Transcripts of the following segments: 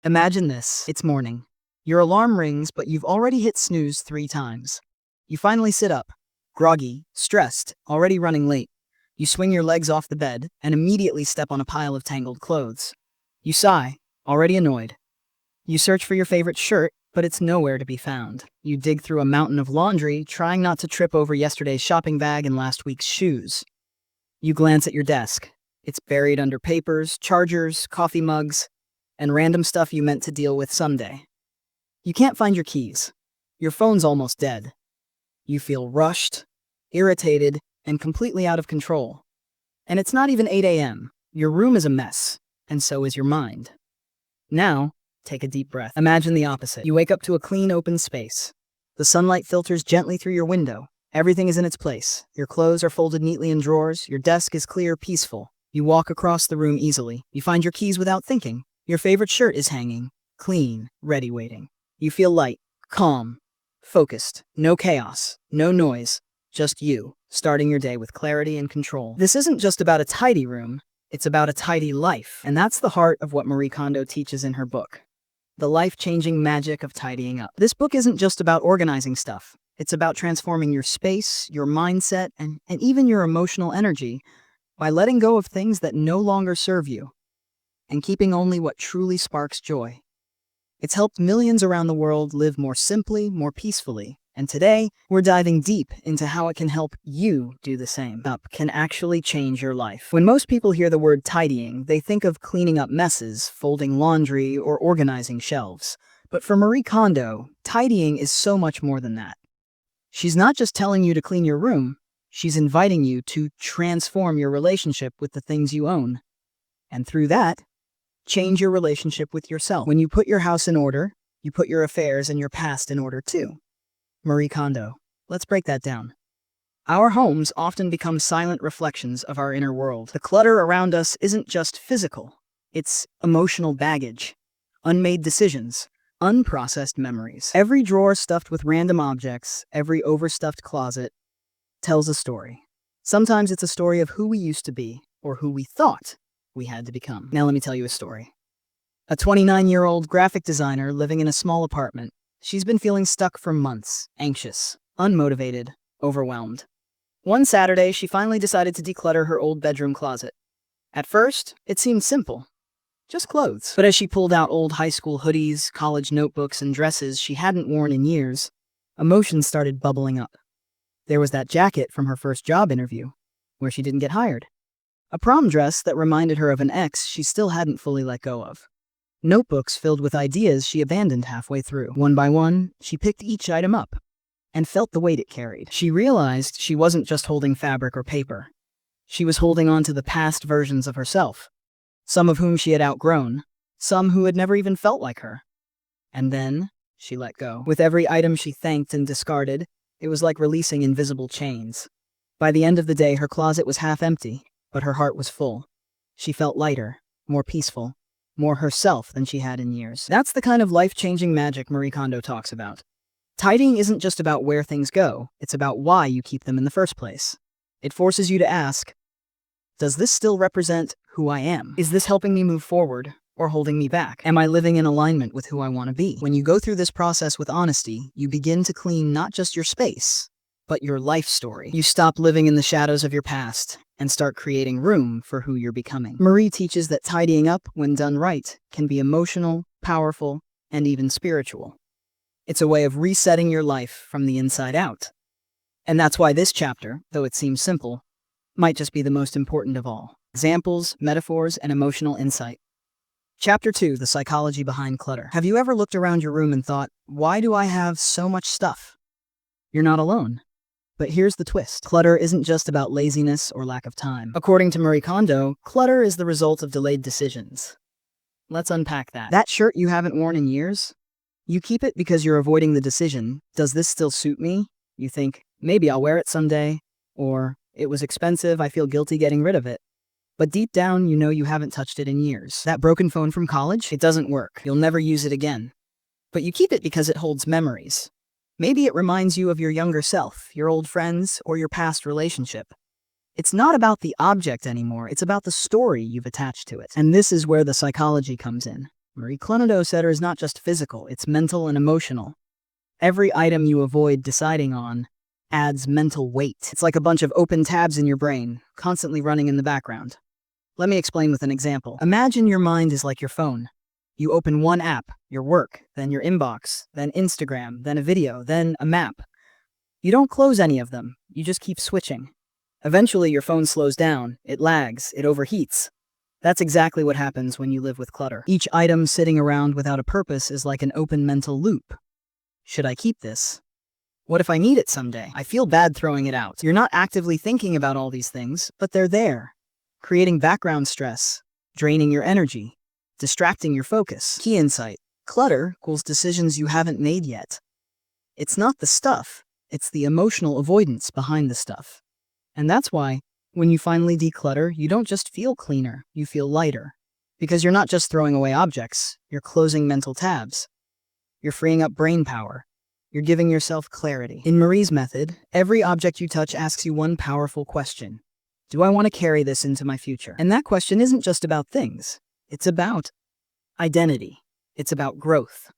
Imagine this. It's morning. Your alarm rings, but you've already hit snooze 3 times. You finally sit up, groggy, stressed, already running late. You swing your legs off the bed and immediately step on a pile of tangled clothes. You sigh, already annoyed. You search for your favorite shirt, but it's nowhere to be found. You dig through a mountain of laundry, trying not to trip over yesterday's shopping bag and last week's shoes. You glance at your desk. It's buried under papers, chargers, coffee mugs, and random stuff you meant to deal with someday. You can't find your keys. Your phone's almost dead. You feel rushed, irritated, and completely out of control. And it's not even 8 a.m. Your room is a mess, and so is your mind. Now, take a deep breath. Imagine the opposite. You wake up to a clean, open space. The sunlight filters gently through your window. Everything is in its place. Your clothes are folded neatly in drawers. Your desk is clear, peaceful. You walk across the room easily. You find your keys without thinking. Your favorite shirt is hanging, clean, ready, waiting. You feel light, calm, focused. No chaos, no noise, just you, starting your day with clarity and control. This isn't just about a tidy room, it's about a tidy life. And that's the heart of what Marie Kondo teaches in her book, The Life-Changing Magic of Tidying Up. This book isn't just about organizing stuff. It's about transforming your space, your mindset, and even your emotional energy by letting go of things that no longer serve you and keeping only what truly sparks joy. It's helped millions around the world live more simply, more peacefully. And today, we're diving deep into how it can help you do the same. Up can actually change your life. When most people hear the word tidying, they think of cleaning up messes, folding laundry, or organizing shelves. But for Marie Kondo, tidying is so much more than that. She's not just telling you to clean your room, she's inviting you to transform your relationship with the things you own. And through that, change your relationship with yourself. When you put your house in order, you put your affairs and your past in order too. Marie Kondo. Let's break that down. Our homes often become silent reflections of our inner world. The clutter around us isn't just physical. It's emotional baggage, unmade decisions, unprocessed memories. Every drawer stuffed with random objects, every overstuffed closet tells a story. Sometimes it's a story of who we used to be or who we thought we had to become. Now let me tell you a story. A 29-year-old graphic designer living in a small apartment. She's been feeling stuck for months, anxious, unmotivated, overwhelmed. One Saturday, she finally decided to declutter her old bedroom closet. At first, it seemed simple. Just clothes. But as she pulled out old high school hoodies, college notebooks, and dresses she hadn't worn in years, emotions started bubbling up. There was that jacket from her first job interview, where she didn't get hired. A prom dress that reminded her of an ex she still hadn't fully let go of. Notebooks filled with ideas she abandoned halfway through. One by one, she picked each item up and felt the weight it carried. She realized she wasn't just holding fabric or paper. She was holding on to the past versions of herself, some of whom she had outgrown, some who had never even felt like her. And then, she let go. With every item she thanked and discarded, it was like releasing invisible chains. By the end of the day, her closet was half empty, but her heart was full. She felt lighter, more peaceful, more herself than she had in years. That's the kind of life-changing magic Marie Kondo talks about. Tidying isn't just about where things go, it's about why you keep them in the first place. It forces you to ask, does this still represent who I am? Is this helping me move forward or holding me back? Am I living in alignment with who I want to be? When you go through this process with honesty, you begin to clean not just your space, but your life story. You stop living in the shadows of your past and start creating room for who you're becoming. Marie teaches that tidying up, when done right, can be emotional, powerful, and even spiritual. It's a way of resetting your life from the inside out. And that's why this chapter, though it seems simple, might just be the most important of all. Examples, metaphors, and emotional insight. Chapter 2, The Psychology Behind Clutter. Have you ever looked around your room and thought, why do I have so much stuff? You're not alone. But here's the twist. Clutter isn't just about laziness or lack of time. According to Marie Kondo, clutter is the result of delayed decisions. Let's unpack that. That shirt you haven't worn in years? You keep it because you're avoiding the decision, does this still suit me? You think, maybe I'll wear it someday. Or, it was expensive, I feel guilty getting rid of it. But deep down, you know you haven't touched it in years. That broken phone from college? It doesn't work. You'll never use it again. But you keep it because it holds memories. Maybe it reminds you of your younger self, your old friends, or your past relationship. It's not about the object anymore, it's about the story you've attached to it. And this is where the psychology comes in. Marie Kondo said is not just physical, it's mental and emotional. Every item you avoid deciding on adds mental weight. It's like a bunch of open tabs in your brain, constantly running in the background. Let me explain with an example. Imagine your mind is like your phone. You open one app, your work, then your inbox, then Instagram, then a video, then a map. You don't close any of them, you just keep switching. Eventually your phone slows down, it lags, it overheats. That's exactly what happens when you live with clutter. Each item sitting around without a purpose is like an open mental loop. Should I keep this? What if I need it someday? I feel bad throwing it out. You're not actively thinking about all these things, but they're there, creating background stress, draining your energy, distracting your focus. Key insight: clutter equals decisions you haven't made yet. It's not the stuff, it's the emotional avoidance behind the stuff. And that's why, when you finally declutter, you don't just feel cleaner, you feel lighter. Because you're not just throwing away objects, you're closing mental tabs. You're freeing up brain power. You're giving yourself clarity. In Marie's method, every object you touch asks you one powerful question. Do I want to carry this into my future? And that question isn't just about things. It's about identity. It's about growth.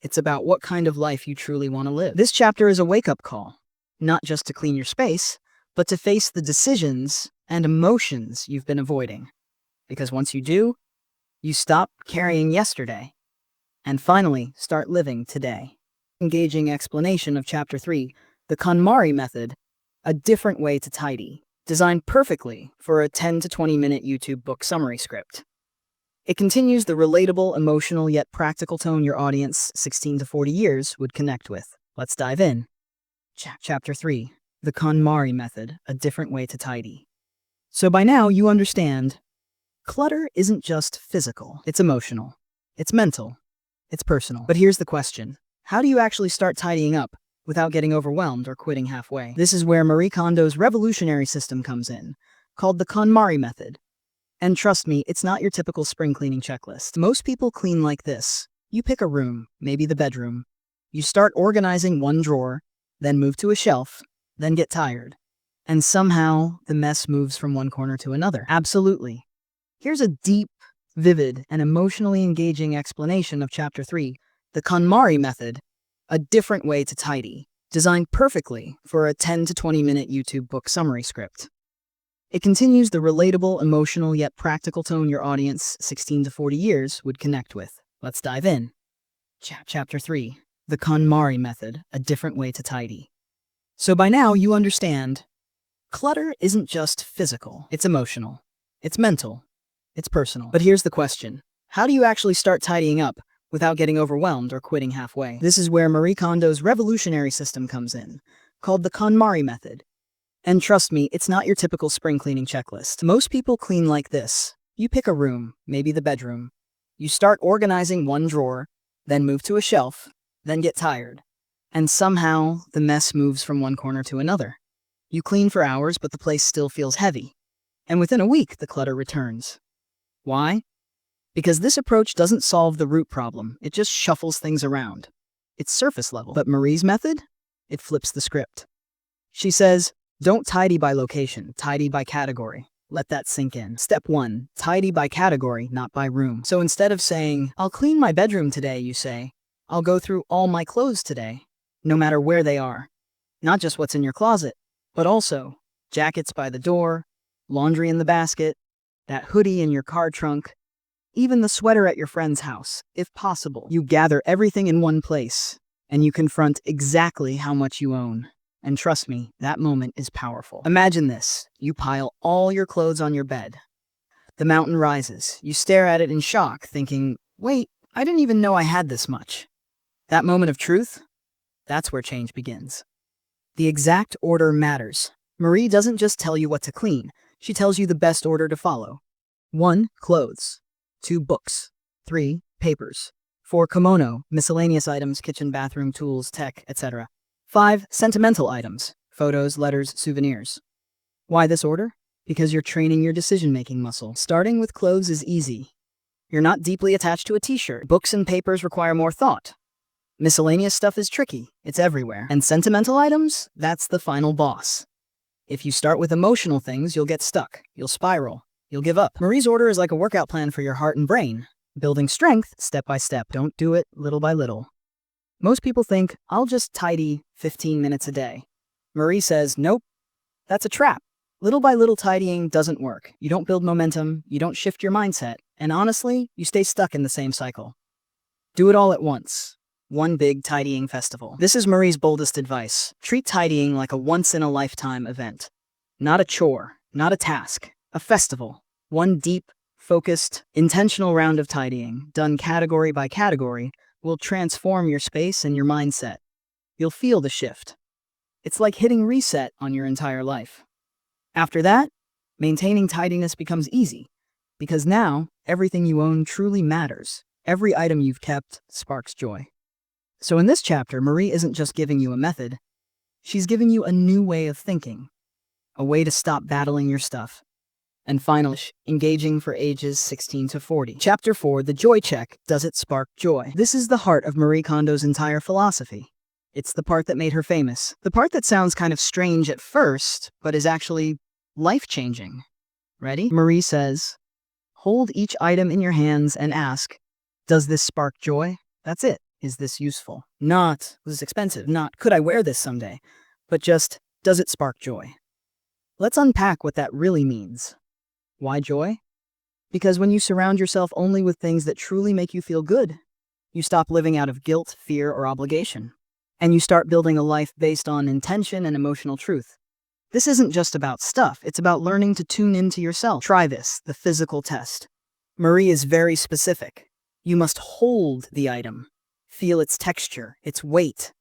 It's about what kind of life you truly want to live. This chapter is a wake-up call, not just to clean your space, but to face the decisions and emotions you've been avoiding. Because once you do, you stop carrying yesterday and finally start living today. Engaging explanation of Chapter 3, the KonMari Method, a different way to tidy, designed perfectly for a 10 to 20 minute YouTube book summary script. It continues the relatable, emotional, yet practical tone your audience 16 to 40 years would connect with. Let's dive in. Chapter 3, the KonMari Method, a different way to tidy. So by now you understand, clutter isn't just physical, it's emotional, it's mental, it's personal. But here's the question. How do you actually start tidying up without getting overwhelmed or quitting halfway? This is where Marie Kondo's revolutionary system comes in, called the KonMari Method. And trust me, it's not your typical spring cleaning checklist. Most people clean like this. You pick a room, maybe the bedroom. You start organizing one drawer, then move to a shelf, then get tired. And somehow, the mess moves from one corner to another. Absolutely. Here's a deep, vivid, and emotionally engaging explanation of Chapter 3, the KonMari Method, a different way to tidy, designed perfectly for a 10 to 20 minute YouTube book summary script. It continues the relatable, emotional, yet practical tone your audience 16 to 40 years would connect with. Let's dive in. Chapter 3, the KonMari Method, a different way to tidy. So by now you understand, clutter isn't just physical, it's emotional, it's mental, it's personal. But here's the question. How do you actually start tidying up without getting overwhelmed or quitting halfway? This is where Marie Kondo's revolutionary system comes in, called the KonMari Method. And trust me, it's not your typical spring cleaning checklist. Most people clean like this. You pick a room, maybe the bedroom. You start organizing one drawer, then move to a shelf, then get tired. And somehow, the mess moves from one corner to another. You clean for hours, but the place still feels heavy. And within a week, the clutter returns. Why? Because this approach doesn't solve the root problem, it just shuffles things around. It's surface level. But Marie's method? It flips the script. She says, don't tidy by location, tidy by category. Let that sink in. Step 1, tidy by category, not by room. So instead of saying, I'll clean my bedroom today, you say, I'll go through all my clothes today, no matter where they are. Not just what's in your closet, but also jackets by the door, laundry in the basket, that hoodie in your car trunk, even the sweater at your friend's house, if possible. You gather everything in one place, and you confront exactly how much you own. And trust me, that moment is powerful. Imagine this. You pile all your clothes on your bed. The mountain rises. You stare at it in shock, thinking, wait, I didn't even know I had this much. That moment of truth? That's where change begins. The exact order matters. Marie doesn't just tell you what to clean. She tells you the best order to follow. 1. Clothes. 2. Books. 3. Papers. 4. Kimono, miscellaneous items, kitchen, bathroom, tools, tech, etc. 5. Sentimental items, photos, letters, souvenirs. Why this order? Because you're training your decision-making muscle. Starting with clothes is easy. You're not deeply attached to a t-shirt. Books and papers require more thought. Miscellaneous stuff is tricky. It's everywhere. And sentimental items? That's the final boss. If you start with emotional things, you'll get stuck. You'll spiral. You'll give up. Marie's order is like a workout plan for your heart and brain. Building strength step by step. Don't do it little by little. Most people think, I'll just tidy 15 minutes a day. Marie says, nope, that's a trap. Little by little tidying doesn't work. You don't build momentum, you don't shift your mindset, and honestly, you stay stuck in the same cycle. Do it all at once. One big tidying festival. This is Marie's boldest advice. Treat tidying like a once-in-a-lifetime event. Not a chore, not a task, a festival. One deep, focused, intentional round of tidying, done category by category, will transform your space and your mindset. You'll feel the shift. It's like hitting reset on your entire life. After that, maintaining tidiness becomes easy, because now everything you own truly matters. Every item you've kept sparks joy. So in this chapter, Marie isn't just giving you a method, she's giving you a new way of thinking, a way to stop battling your stuff. And finally, engaging for ages 16 to 40. Chapter 4, The Joy Check. Does it spark joy? This is the heart of Marie Kondo's entire philosophy. It's the part that made her famous. The part that sounds kind of strange at first, but is actually life-changing. Ready? Marie says, hold each item in your hands and ask, does this spark joy? That's it. Is this useful? Not, was this expensive? Not, could I wear this someday? But just, does it spark joy? Let's unpack what that really means. Why joy? Because when you surround yourself only with things that truly make you feel good, you stop living out of guilt, fear, or obligation. And you start building a life based on intention and emotional truth. This isn't just about stuff, it's about learning to tune into yourself. Try this, the physical test. Marie is very specific. You must hold the item. Feel its texture, its weight.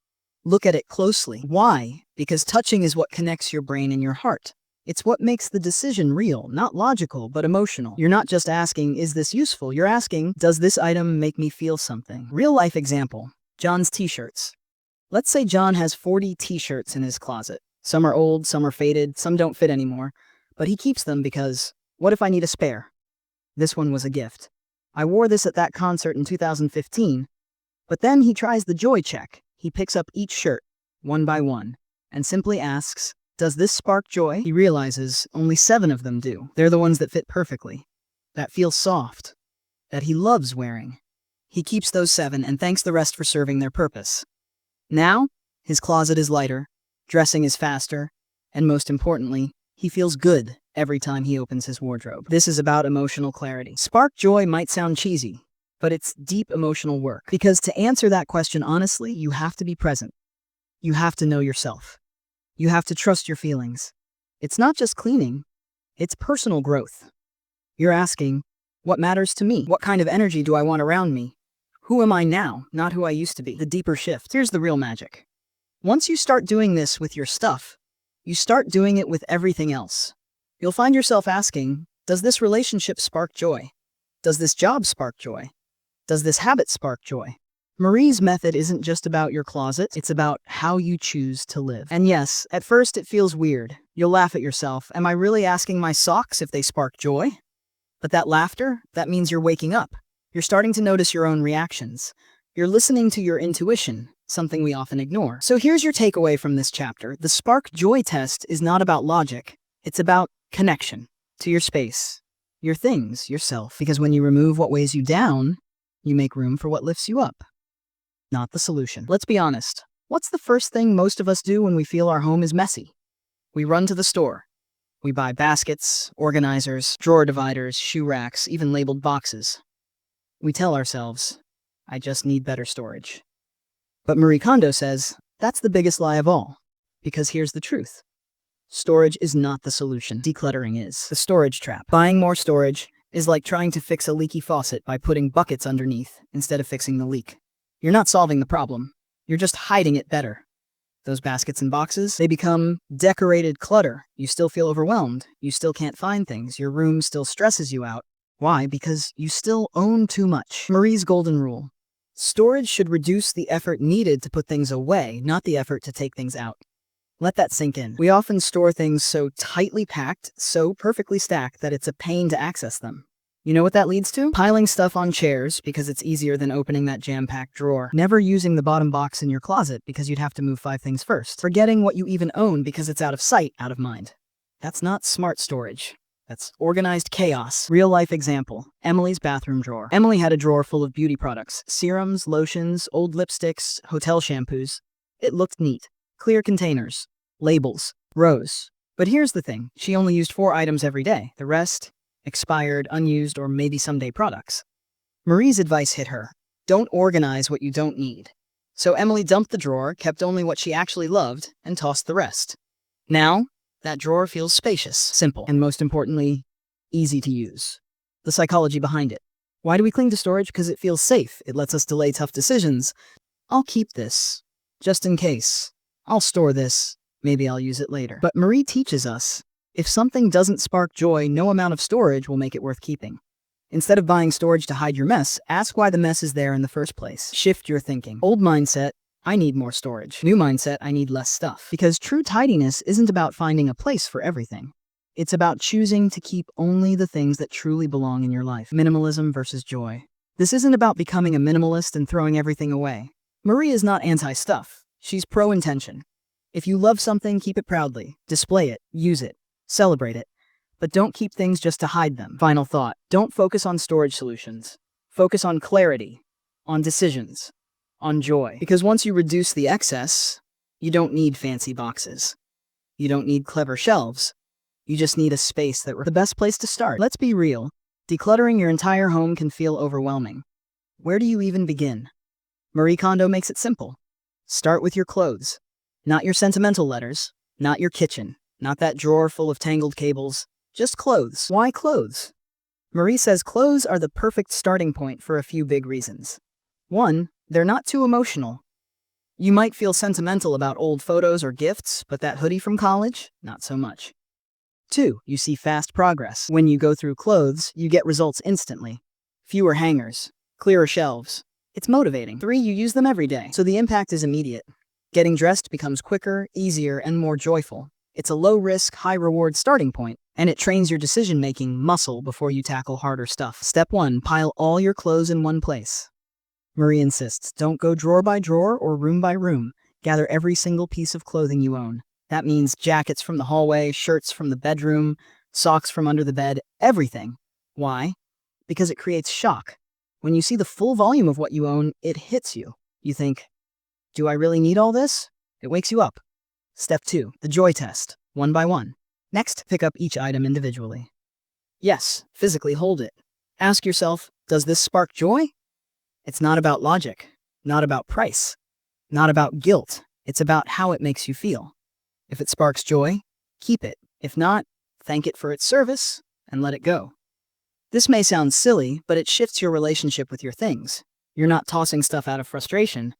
Look at it closely. Why? Because touching is what connects your brain and your heart. It's what makes the decision real, not logical, but emotional. You're not just asking, is this useful? You're asking, does this item make me feel something? Real life example, John's t-shirts. Let's say John has 40 t-shirts in his closet. Some are old, some are faded, some don't fit anymore. But he keeps them because, what if I need a spare? This one was a gift. I wore this at that concert in 2015. But then he tries the joy check. He picks up each shirt, one by one, and simply asks, does this spark joy? He realizes only 7 of them do. They're the ones that fit perfectly, that feel soft, that he loves wearing. He keeps those 7 and thanks the rest for serving their purpose. Now, his closet is lighter, dressing is faster, and most importantly, he feels good every time he opens his wardrobe. This is about emotional clarity. Spark joy might sound cheesy, but it's deep emotional work. Because to answer that question honestly, you have to be present. You have to know yourself. You have to trust your feelings. It's not just cleaning, it's personal growth. You're asking, what matters to me? What kind of energy do I want around me? Who am I now, not who I used to be? The deeper shift. Here's the real magic. Once you start doing this with your stuff, you start doing it with everything else. You'll find yourself asking, does this relationship spark joy? Does this job spark joy? Does this habit spark joy? Marie's method isn't just about your closet, it's about how you choose to live. And yes, at first it feels weird. You'll laugh at yourself. Am I really asking my socks if they spark joy? But that laughter, that means you're waking up. You're starting to notice your own reactions. You're listening to your intuition, something we often ignore. So here's your takeaway from this chapter. The spark joy test is not about logic. It's about connection to your space, your things, yourself. Because when you remove what weighs you down, you make room for what lifts you up. Not the solution. Let's be honest. What's the first thing most of us do when we feel our home is messy? We run to the store. We buy baskets, organizers, drawer dividers, shoe racks, even labeled boxes. We tell ourselves, I just need better storage. But Marie Kondo says, that's the biggest lie of all. Because here's the truth. Storage is not the solution. Decluttering is. The storage trap. Buying more storage is like trying to fix a leaky faucet by putting buckets underneath instead of fixing the leak. You're not solving the problem. You're just hiding it better. Those baskets and boxes, they become decorated clutter. You still feel overwhelmed. You still can't find things. Your room still stresses you out. Why? Because you still own too much. Marie's golden rule. Storage should reduce the effort needed to put things away, not the effort to take things out. Let that sink in. We often store things so tightly packed, so perfectly stacked that it's a pain to access them. You know what that leads to? Piling stuff on chairs because it's easier than opening that jam-packed drawer. Never using the bottom box in your closet because you'd have to move 5 things first. Forgetting what you even own because it's out of sight, out of mind. That's not smart storage. That's organized chaos. Real life example, Emily's bathroom drawer. Emily had a drawer full of beauty products, serums, lotions, old lipsticks, hotel shampoos. It looked neat. Clear containers, labels, rows. But here's the thing, she only used 4 items every day. The rest, expired, unused, or maybe someday products. Marie's advice hit her. Don't organize what you don't need. So Emily dumped the drawer, kept only what she actually loved, and tossed the rest. Now, that drawer feels spacious, simple, and most importantly, easy to use. The psychology behind it. Why do we cling to storage? Because it feels safe. It lets us delay tough decisions. I'll keep this, just in case. I'll store this. Maybe I'll use it later. But Marie teaches us, if something doesn't spark joy, no amount of storage will make it worth keeping. Instead of buying storage to hide your mess, ask why the mess is there in the first place. Shift your thinking. Old mindset, I need more storage. New mindset, I need less stuff. Because true tidiness isn't about finding a place for everything. It's about choosing to keep only the things that truly belong in your life. Minimalism versus joy. This isn't about becoming a minimalist and throwing everything away. Marie is not anti-stuff. She's pro-intention. If you love something, keep it proudly. Display it, use it, celebrate it. But don't keep things just to hide them. Final thought, don't focus on storage solutions. Focus on clarity, on decisions, on joy. Because once you reduce the excess, you don't need fancy boxes. You don't need clever shelves. You just need a space the best place to start. Let's be real. Decluttering your entire home can feel overwhelming. Where do you even begin? Marie Kondo makes it simple. Start with your clothes. Not your sentimental letters. Not your kitchen. Not that drawer full of tangled cables. Just clothes. Why clothes? Marie says clothes are the perfect starting point for a few big reasons. 1, they're not too emotional. You might feel sentimental about old photos or gifts, but that hoodie from college? Not so much. 2, you see fast progress. When you go through clothes, you get results instantly. Fewer hangers, clearer shelves. It's motivating. 3, you use them every day, so the impact is immediate. Getting dressed becomes quicker, easier, and more joyful. It's a low-risk, high-reward starting point, and it trains your decision-making muscle before you tackle harder stuff. Step 1, pile all your clothes in one place. Marie insists, don't go drawer by drawer or room by room. Gather every single piece of clothing you own. That means jackets from the hallway, shirts from the bedroom, socks from under the bed, everything. Why? Because it creates shock. When you see the full volume of what you own, it hits you. You think, do I really need all this? It wakes you up. Step 2, the joy test, one by one. Next, pick up each item individually. Yes, physically hold it. Ask yourself, does this spark joy? It's not about logic, not about price, not about guilt. It's about how it makes you feel. If it sparks joy, keep it. If not, thank it for its service and let it go. This may sound silly, but it shifts your relationship with your things. You're not tossing stuff out of frustration.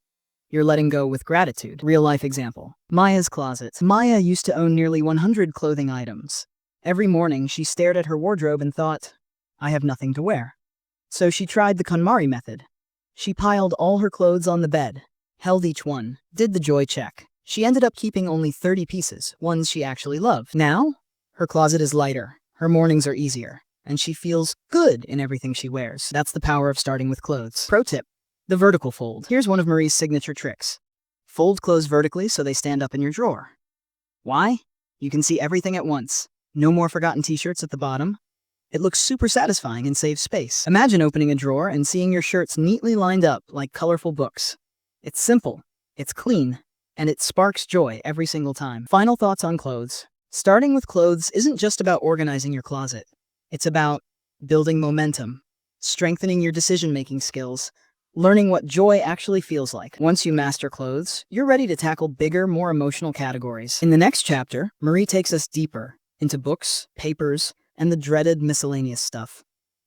You're letting go with gratitude. Real life example. Maya's closet. Maya used to own nearly 100 clothing items. Every morning, she stared at her wardrobe and thought, I have nothing to wear. So she tried the KonMari Method. She piled all her clothes on the bed, held each one, did the joy check. She ended up keeping only 30 pieces, ones she actually loved. Now, her closet is lighter, her mornings are easier, and she feels good in everything she wears. That's the power of starting with clothes. Pro tip. The vertical fold. Here's one of Marie's signature tricks. Fold clothes vertically so they stand up in your drawer. Why? You can see everything at once. No more forgotten t-shirts at the bottom. It looks super satisfying and saves space. Imagine opening a drawer and seeing your shirts neatly lined up like colorful books. It's simple, it's clean, and it sparks joy every single time. Final thoughts on clothes. Starting with clothes isn't just about organizing your closet. It's about building momentum, strengthening your decision-making skills, learning what joy actually feels like. Once you master clothes, you're ready to tackle bigger, more emotional categories. In the next chapter, Marie takes us deeper into books, papers, and the dreaded miscellaneous stuff.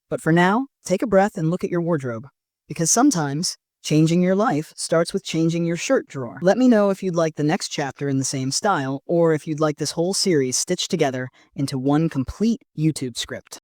But for now, take a breath and look at your wardrobe. Because sometimes, changing your life starts with changing your shirt drawer. Let me know if you'd like the next chapter in the same style, or if you'd like this whole series stitched together into one complete YouTube script.